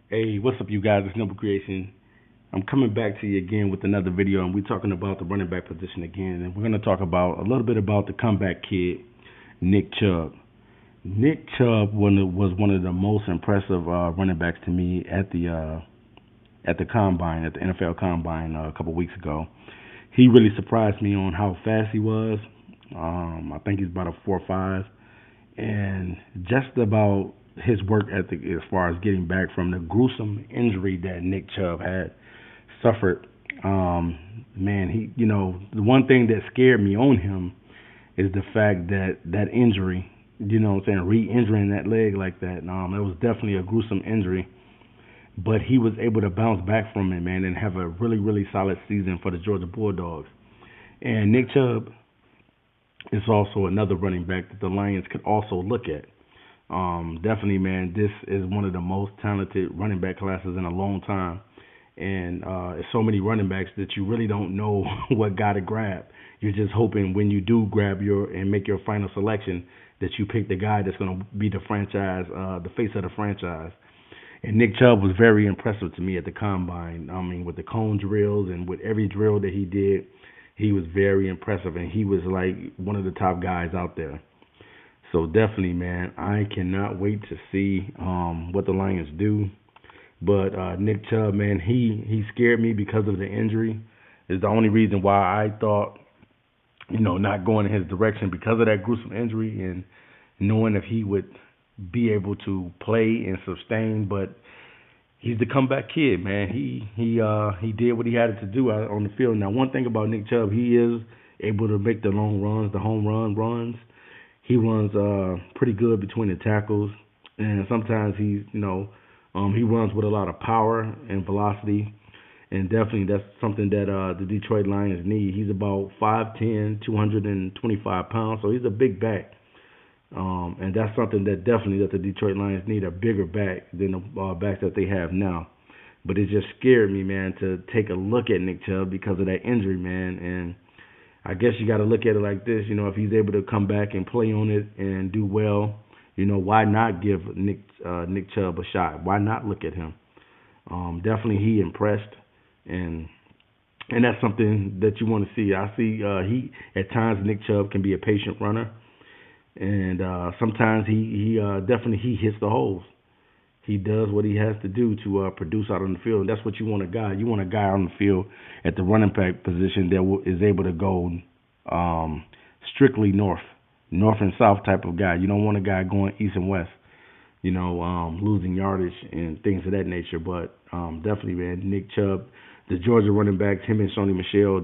Hey, what's up, you guys? It's Noble Creation. I'm coming back to you again with another video, and we're talking about the running back position again. And we're going to talk about a little bit about the comeback kid, Nick Chubb. Nick Chubb was one of the most impressive running backs to me at the combine, at the NFL combine a couple weeks ago. He really surprised me on how fast he was. I think he's about a 4.5, and just about his work ethic as far as getting back from the gruesome injury that Nick Chubb had suffered. Man, the one thing that scared me on him is the fact that that injury, what I'm saying, re-injuring that leg like that. It was definitely a gruesome injury, but he was able to bounce back from it, man, and have a really, really solid season for the Georgia Bulldogs. And Nick Chubb is also another running back that the Lions could also look at. Definitely, man, this is one of the most talented running back classes in a long time. And there's so many running backs that you really don't know what guy to grab. You're just hoping when you do grab and make your final selection that you pick the guy that's going to be the franchise, the face of the franchise. And Nick Chubb was very impressive to me at the combine. I mean, with the cone drills and with every drill that he did, he was very impressive, and he was like one of the top guys out there. So definitely, man, I cannot wait to see what the Lions do. But Nick Chubb, man, he scared me because of the injury. Is the only reason why I thought, not going in his direction because of that gruesome injury and knowing if he would be able to play and sustain. But he's the comeback kid, man. He did what he had to do out on the field. Now, one thing about Nick Chubb, he is able to make the long runs, the home run runs. He runs pretty good between the tackles, and sometimes he runs with a lot of power and velocity, and definitely that's something that the Detroit Lions need. He's about 5'10", 225 pounds, so he's a big back. And that's something that the Detroit Lions need, a bigger back than the backs that they have now. But it just scared me, man, to take a look at Nick Chubb because of that injury, man. And I guess you got to look at it like this, if he's able to come back and play on it and do well, why not give Nick Chubb a shot? Why not look at him? Definitely he impressed, and that's something that you want to see. I see he at times Nick Chubb can be a patient runner, and sometimes he definitely he hits the holes. He does what he has to do to produce out on the field. And that's what you want a guy. You want a guy on the field at the running back position that is able to go strictly north and south type of guy. You don't want a guy going east and west, losing yardage and things of that nature. But definitely, man, Nick Chubb, the Georgia running backs, him and Sony Michel,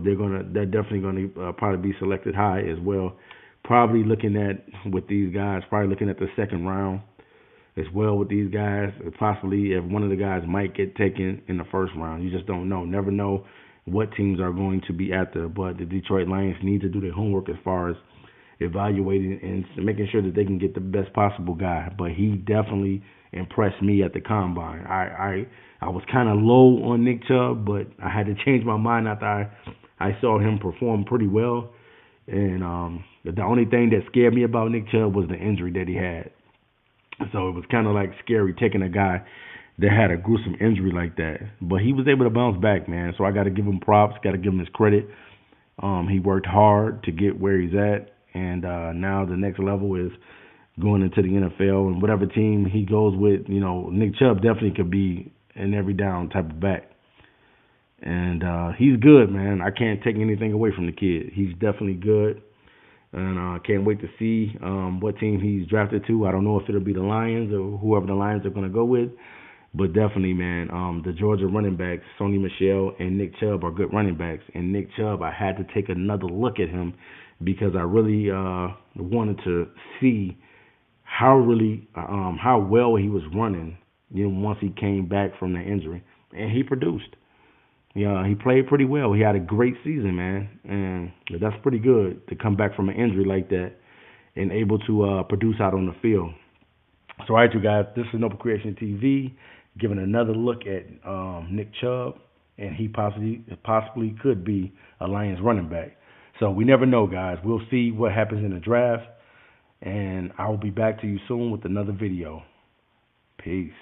they're definitely gonna probably be selected high as well. Probably looking at with these guys, probably looking at the second round as well with these guys. Possibly if one of the guys might get taken in the first round. You just don't know. Never know what teams are going to be after. But the Detroit Lions need to do their homework as far as evaluating and making sure that they can get the best possible guy. But he definitely impressed me at the combine. I was kind of low on Nick Chubb, but I had to change my mind after I saw him perform pretty well. And the only thing that scared me about Nick Chubb was the injury that he had. So it was kind of like scary taking a guy that had a gruesome injury like that. But he was able to bounce back, man. So I got to give him props, got to give him his credit. He worked hard to get where he's at. And now the next level is going into the NFL. And whatever team he goes with, Nick Chubb definitely could be an every down type of back. And he's good, man. I can't take anything away from the kid. He's definitely good. And I can't wait to see what team he's drafted to. I don't know if it'll be the Lions or whoever the Lions are going to go with. But definitely, man, the Georgia running backs, Sony Michel and Nick Chubb, are good running backs. And Nick Chubb, I had to take another look at him because I really wanted to see how well he was running, once he came back from the injury. And he produced. Yeah, he played pretty well. He had a great season, man, and that's pretty good to come back from an injury like that and able to produce out on the field. So, all right, you guys, this is Noble Creation TV, giving another look at Nick Chubb, and he possibly could be a Lions running back. So we never know, guys. We'll see what happens in the draft, and I will be back to you soon with another video. Peace.